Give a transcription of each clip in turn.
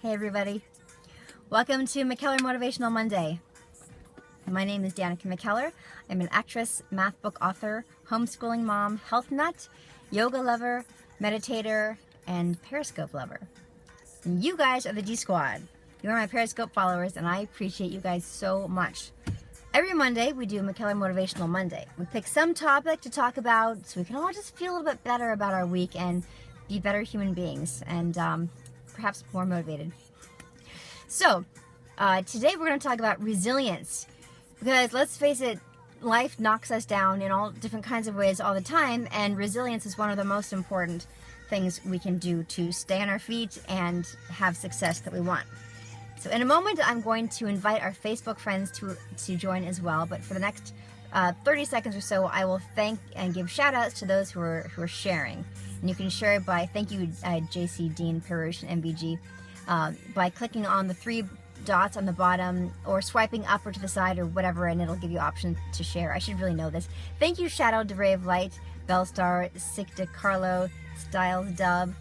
Hey everybody, welcome to McKellar Motivational Monday. My name is Danica McKellar. I'm an actress, math book author, homeschooling mom, health nut, yoga lover, meditator, and Periscope lover. And you guys are the D Squad. You are my Periscope followers and I appreciate you guys so much. Every Monday we do McKellar Motivational Monday. We pick some topic to talk about so we can all just feel a little bit better about our week and be better human beings and perhaps more motivated. So, today we're going to talk about resilience, because let's face it, life knocks us down in all different kinds of ways all the time, and resilience is one of the most important things we can do to stay on our feet and have success that we want. So in a moment, I'm going to invite our Facebook friends to join as well, but for the next 30 seconds or so, I will thank and give shout outs to those who are sharing. And you can share it by, thank you, JC, Dean, Perush, and MBG, by clicking on the three dots on the bottom or swiping up or to the side or whatever, and it'll give you option to share. I should really know this. Thank you, Shadow, DeRay of Light, Bellstar, Sikta, Carlo, Styles, Dub.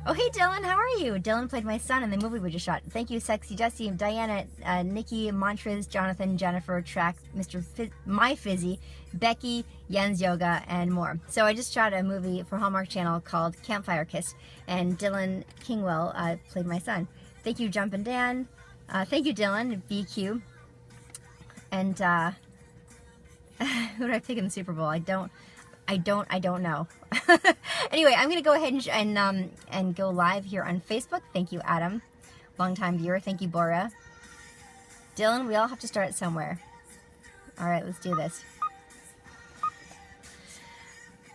Oh, hey, Dylan, how are you? Dylan played my son in the movie we just shot. Thank you, Sexy Jessie, Diana, Nikki, Mantras, Jonathan, Jennifer, Track, My Fizzy, Becky, Jens Yoga, and more. So I just shot a movie for Hallmark Channel called Campfire Kiss, and Dylan Kingwell played my son. Thank you, Jumpin' Dan. Thank you, Dylan, BQ. And who did I pick in the Super Bowl? I don't know. Anyway, I'm gonna go ahead and go live here on Facebook. Thank you, Adam, longtime viewer. Thank you, Bora. Dylan, we all have to start somewhere. All right, let's do this.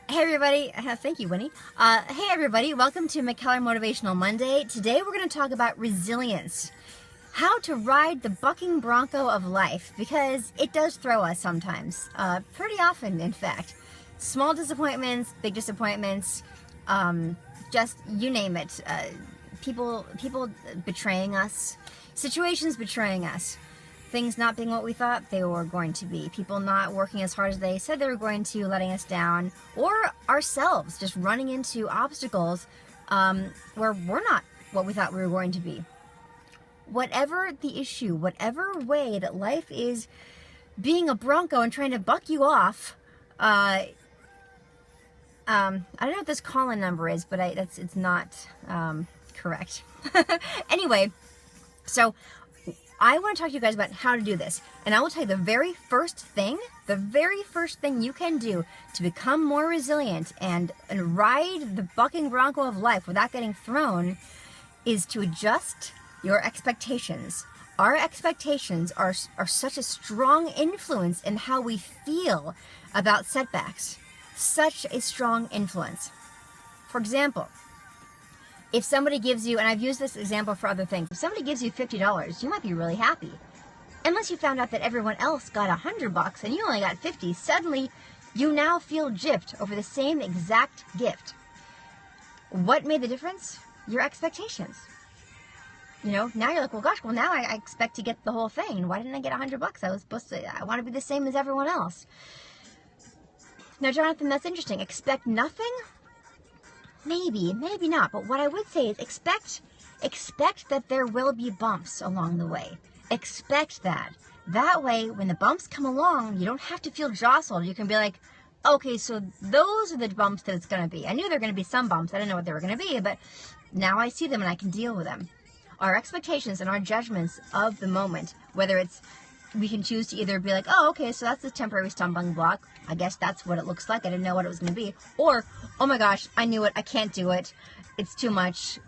Hey everybody, thank you, Winnie. Hey everybody, welcome to McKellar Motivational Monday. Today we're gonna talk about resilience. How to ride the bucking bronco of life, because it does throw us sometimes. Pretty often, in fact. Small disappointments, big disappointments, just you name it. People betraying us, situations betraying us, things not being what we thought they were going to be, people not working as hard as they said they were going to, letting us down, or ourselves just running into obstacles where we're not what we thought we were going to be. Whatever the issue, whatever way that life is being a bronco and trying to buck you off, I don't know what this call-in number is, but it's not correct. Anyway, so I want to talk to you guys about how to do this. And I will tell you the very first thing you can do to become more resilient and ride the bucking bronco of life without getting thrown is to adjust your expectations. Our expectations are such a strong influence in how we feel about setbacks. Such a strong influence. For example, if somebody gives you, and I've used this example for other things, if somebody gives you $50, you might be really happy. Unless you found out that everyone else got $100 and you only got 50, suddenly you now feel gypped over the same exact gift. What made the difference? Your expectations. You know, now you're like, well, gosh, well, now I expect to get the whole thing. Why didn't I get $100? I want to be the same as everyone else. Now, Jonathan, that's interesting. Expect nothing? Maybe, maybe not. But what I would say is expect that there will be bumps along the way. Expect that. That way, when the bumps come along, you don't have to feel jostled. You can be like, okay, so those are the bumps that it's going to be. I knew there were going to be some bumps. I didn't know what they were going to be, but now I see them and I can deal with them. Our expectations and our judgments of the moment, whether it's, we can choose to either be like, oh, okay, so that's a temporary stumbling block. I guess that's what it looks like. I didn't know what it was going to be. Or, oh my gosh, I knew it. I can't do it. It's too much.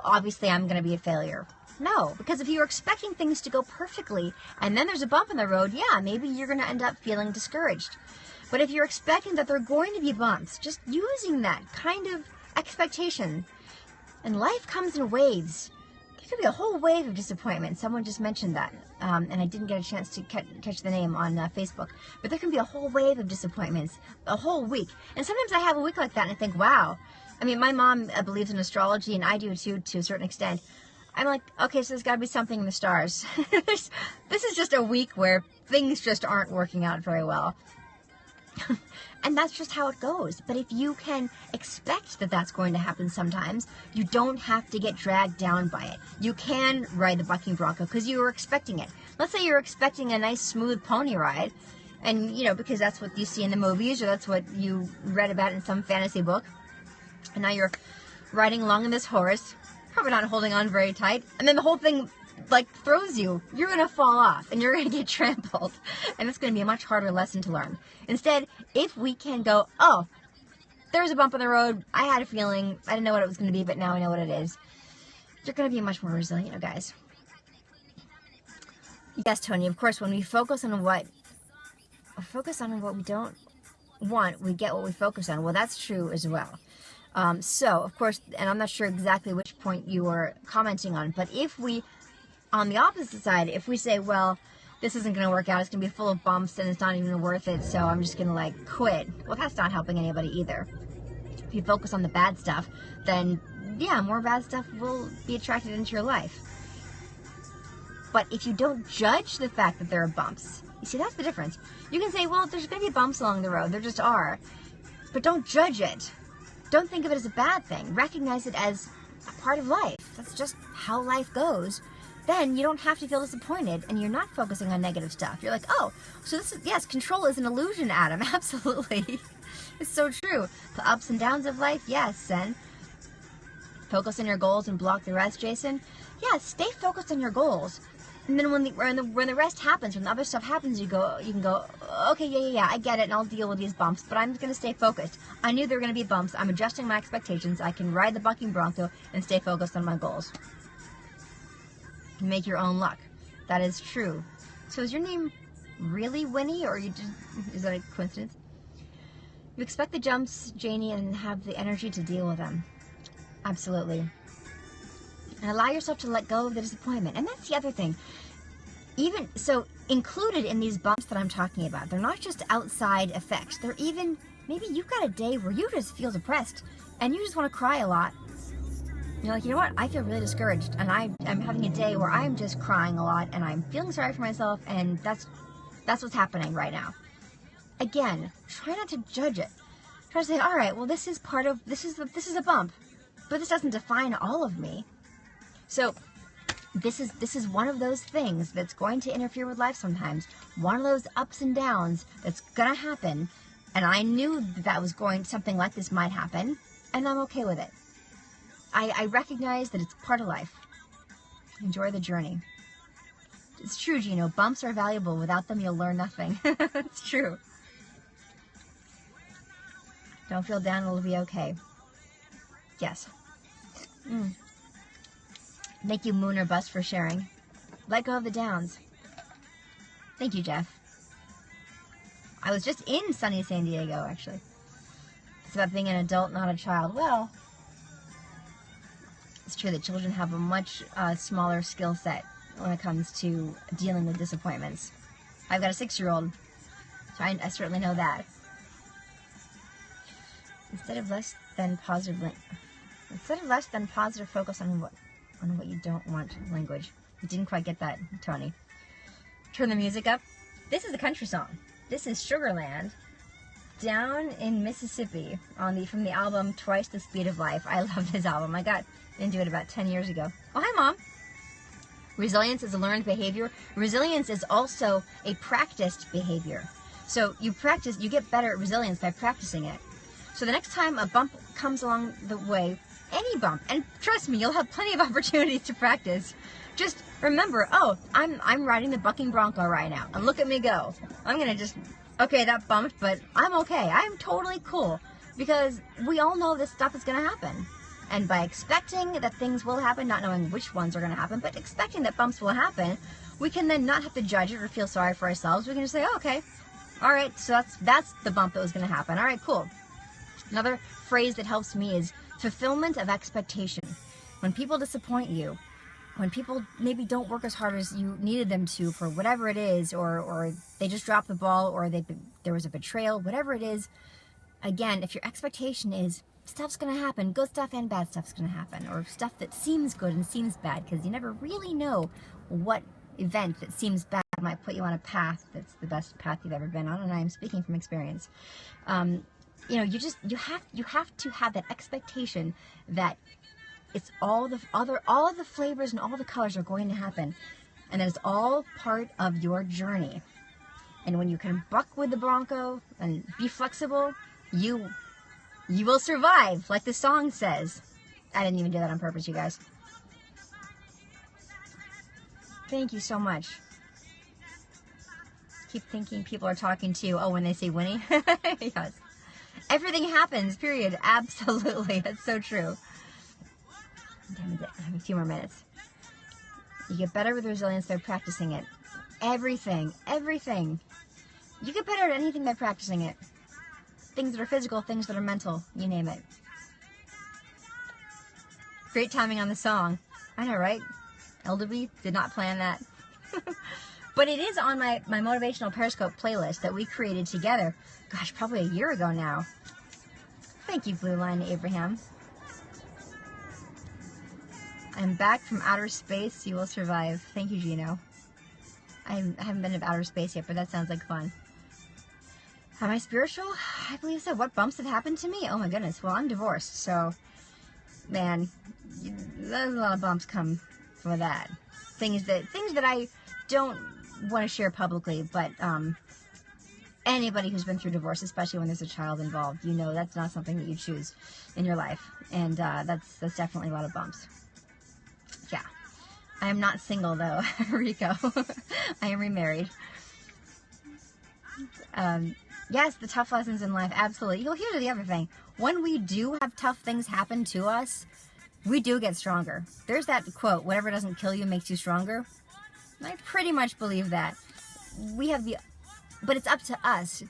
Obviously, I'm going to be a failure. No, because if you're expecting things to go perfectly and then there's a bump in the road, yeah, maybe you're going to end up feeling discouraged. But if you're expecting that there are going to be bumps, just using that kind of expectation, and life comes in waves. Could be a whole wave of disappointment. Someone just mentioned that, and I didn't get a chance to catch the name on Facebook. But there can be a whole wave of disappointments, a whole week. And sometimes I have a week like that, and I think, wow. I mean, my mom believes in astrology, and I do too, to a certain extent. I'm like, okay, so there's got to be something in the stars. This is just a week where things just aren't working out very well. And that's just how it goes. But if you can expect that that's going to happen sometimes, you don't have to get dragged down by it. You can ride the bucking bronco because you were expecting it. Let's say you're expecting a nice smooth pony ride, and because that's what you see in the movies, or that's what you read about in some fantasy book, and now you're riding along on this horse, probably not holding on very tight, and then the whole thing throws you. You're gonna fall off and you're gonna get trampled, and it's gonna be a much harder lesson to learn. Instead, if we can go, oh, there's a bump in the road, I had a feeling, I didn't know what it was gonna be, but now I know what it is, you're gonna be much more resilient, guys. Yes, Tony, of course, when we focus on what we don't want, we get what we focus on. Well, that's true as well. So, of course, and I'm not sure exactly which point you were commenting on, but if we, on the opposite side, if we say, well, this isn't going to work out, it's going to be full of bumps and it's not even worth it, so I'm just going to quit, well, that's not helping anybody either. If you focus on the bad stuff, then yeah, more bad stuff will be attracted into your life. But if you don't judge the fact that there are bumps, you see, that's the difference. You can say, well, there's going to be bumps along the road, there just are, but don't judge it. Don't think of it as a bad thing. Recognize it as a part of life. That's just how life goes. Then you don't have to feel disappointed, and you're not focusing on negative stuff. You're like, oh, so this is, yes, control is an illusion, Adam. Absolutely. It's so true. The ups and downs of life, yes. And focus on your goals and block the rest, Jason. Yeah, stay focused on your goals. And then when the rest happens, when the other stuff happens, you can go, okay, yeah, I get it, and I'll deal with these bumps, but I'm going to stay focused. I knew there were going to be bumps. I'm adjusting my expectations. I can ride the bucking bronco and stay focused on my goals. Make your own luck. That is true. So is your name really Winnie, or is that a coincidence? You expect the jumps, Janie, and have the energy to deal with them. Absolutely. And allow yourself to let go of the disappointment. And that's the other thing. Even so, included in these bumps that I'm talking about, they're not just outside effects. They're even, maybe you've got a day where you just feel depressed and you just want to cry a lot. You're like, you know what? I feel really discouraged, and I'm having a day where I'm just crying a lot, and I'm feeling sorry for myself, and that's what's happening right now. Again, try not to judge it. Try to say, all right, well, this is a bump, but this doesn't define all of me. So this is one of those things that's going to interfere with life sometimes. One of those ups and downs that's gonna happen, and I knew that was something like this might happen, and I'm okay with it. I recognize that it's part of life. Enjoy the journey. It's true, Gino. Bumps are valuable. Without them, you'll learn nothing. It's true. Don't feel down. It'll be okay. Yes. Thank you, Moon or Bus, for sharing. Let go of the downs. Thank you, Jeff. I was just in sunny San Diego, actually. It's about being an adult, not a child. Well, it's true that children have a much smaller skill set when it comes to dealing with disappointments. I've got a 6-year-old, so I certainly know that. Instead of less than positive focus on what you don't want language. You didn't quite get that, Tony. Turn the music up. This is a country song. This is Sugarland, Down in Mississippi, from the album Twice the Speed of Life. I love this album. I got into it about 10 years ago. Oh, hi, Mom. Resilience is a learned behavior. Resilience is also a practiced behavior. So you get better at resilience by practicing it. So the next time a bump comes along the way, any bump, and trust me, you'll have plenty of opportunities to practice. Just remember, oh, I'm riding the bucking bronco right now, and look at me go. I'm gonna okay, that bumped, but I'm okay. I'm totally cool, because we all know this stuff is gonna happen. And by expecting that things will happen, not knowing which ones are gonna happen, but expecting that bumps will happen, we can then not have to judge it or feel sorry for ourselves. We can just say, oh, okay, all right, so that's the bump that was gonna happen. All right, cool. Another phrase that helps me is fulfillment of expectation. When people disappoint you, when people maybe don't work as hard as you needed them to for whatever it is, or they just dropped the ball, or there was a betrayal, whatever it is, again, if your expectation is stuff's going to happen, good stuff and bad stuff's going to happen, or stuff that seems good and seems bad, because you never really know what event that seems bad might put you on a path that's the best path you've ever been on, and I am speaking from experience. You know, you have to have that expectation that it's all of the flavors and all the colors are going to happen, and that it's all part of your journey. And when you can buck with the Bronco and be flexible, you will survive, like the song says. I didn't even do that on purpose, you guys. Thank you so much. Keep thinking people are talking to you. Oh, when they say Winnie? Yes. Everything happens, period. Absolutely. That's so true. Damn it. I have a few more minutes. You get better with resilience by practicing it. Everything. You get better at anything by practicing it. Things that are physical, things that are mental, you name it. Great timing on the song. I know, right? LW did not plan that. But it is on my motivational Periscope playlist that we created together. Gosh, probably a year ago now. Thank you, Blue Line Abraham. I'm back from outer space. You will survive. Thank you, Gino. I haven't been to outer space yet, but that sounds like fun. Am I spiritual? I believe so. What bumps have happened to me? Oh my goodness. Well, I'm divorced, so, man, there's a lot of bumps come from that. Things that I don't want to share publicly, but anybody who's been through divorce, especially when there's a child involved, you know that's not something that you choose in your life, and that's definitely a lot of bumps. Yeah. I am not single, though, Rico. I am remarried. Yes, the tough lessons in life, absolutely. Well, here's the other thing. When we do have tough things happen to us, we do get stronger. There's that quote, whatever doesn't kill you makes you stronger. I pretty much believe that. But it's up to us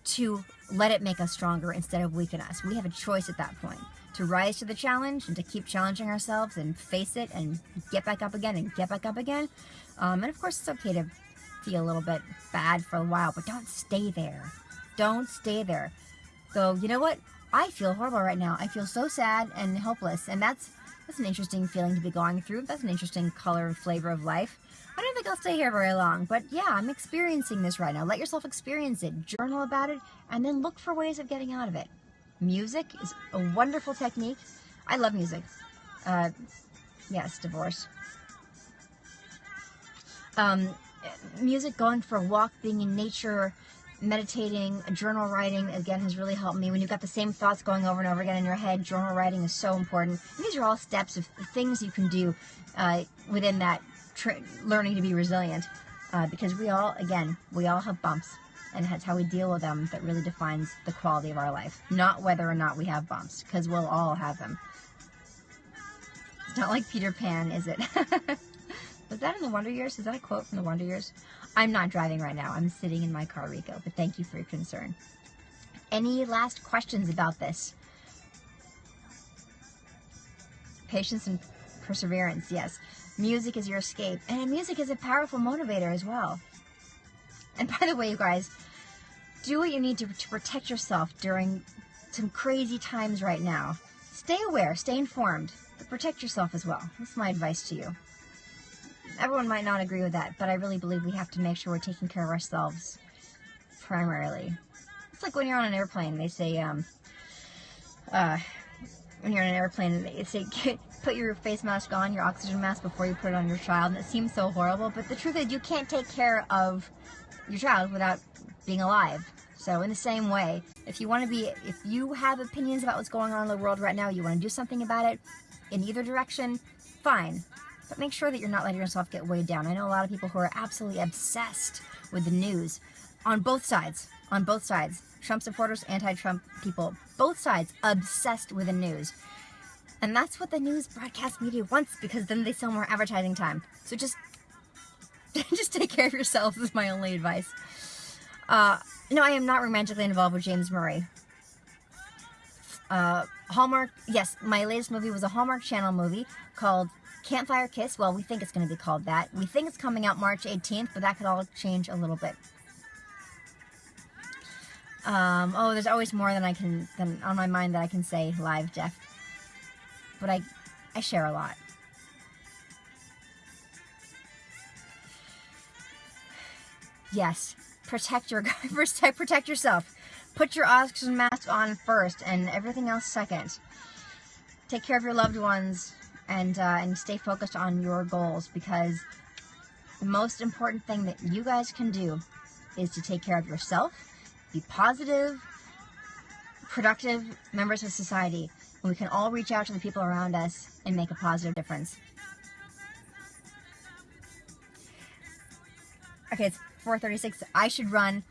to let it make us stronger instead of weaken us. We have a choice at that point to rise to the challenge and to keep challenging ourselves and face it and get back up again and get back up again. And of course, it's okay to feel a little bit bad for a while, but don't stay there. Don't stay there. So, you know what? I feel horrible right now. I feel so sad and helpless, and that's an interesting feeling to be going through. That's an interesting color and flavor of life. I don't think I'll stay here very long, but yeah, I'm experiencing this right now. Let yourself experience it. Journal about it, and then look for ways of getting out of it. Music is a wonderful technique. I love music. Yes, divorce. Music, going for a walk, being in nature, meditating, journal writing, again, has really helped me. When you've got the same thoughts going over and over again in your head, journal writing is so important. And these are all steps of things you can do within that learning to be resilient. Because we all have bumps. And that's how we deal with them that really defines the quality of our life. Not whether or not we have bumps, because we'll all have them. It's not like Peter Pan, is it? Was that in the Wonder Years? Is that a quote from the Wonder Years? I'm not driving right now. I'm sitting in my car, Rico, but thank you for your concern. Any last questions about this? Patience and perseverance, yes. Music is your escape, and music is a powerful motivator as well. And by the way, you guys, do what you need to protect yourself during some crazy times right now. Stay aware, stay informed, but protect yourself as well. That's my advice to you. Everyone might not agree with that, but I really believe we have to make sure we're taking care of ourselves primarily. It's like when you're on an airplane, they say, when you're on an airplane, they say, put your face mask on, your oxygen mask, before you put it on your child. And it seems so horrible, but the truth is you can't take care of your child without being alive. So in the same way, if you have opinions about what's going on in the world right now, you want to do something about it in either direction, fine. But make sure that you're not letting yourself get weighed down. I know a lot of people who are absolutely obsessed with the news on both sides. On both sides. Trump supporters, anti-Trump people, both sides obsessed with the news. And that's what the news broadcast media wants, because then they sell more advertising time. So just take care of yourselves is my only advice. No, I am not romantically involved with James Murray. Hallmark, yes, my latest movie was a Hallmark Channel movie called Campfire Kiss. Well, we think it's going to be called that. We think it's coming out March 18th, but that could all change a little bit. There's always more than on my mind that I can say live, Jeff. But I share a lot. Yes, protect yourself. Put your oxygen mask on first and everything else second. Take care of your loved ones and stay focused on your goals, because the most important thing that you guys can do is to take care of yourself, be positive, productive members of society, and we can all reach out to the people around us and make a positive difference. Okay, it's 4:36. I should run.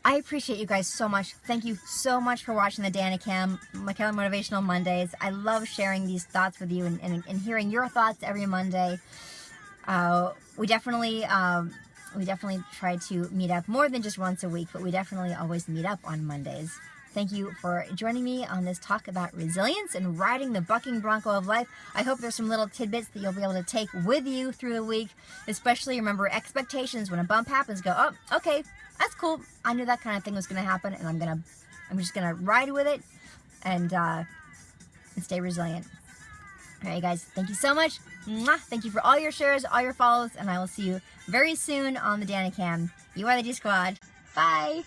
I appreciate you guys so much. Thank you so much for watching the Dana Cam, Michaela Motivational Mondays. I love sharing these thoughts with you and hearing your thoughts every Monday. We definitely try to meet up more than just once a week, but we definitely always meet up on Mondays. Thank you for joining me on this talk about resilience and riding the bucking bronco of life. I hope there's some little tidbits that you'll be able to take with you through the week. Especially remember expectations. When a bump happens, go, oh, okay, that's cool. I knew that kind of thing was going to happen, and I'm just gonna ride with it and stay resilient. All right, guys, thank you so much. Mwah. Thank you for all your shares, all your follows, and I will see you very soon on the Dana Cam. You are the D Squad. Bye.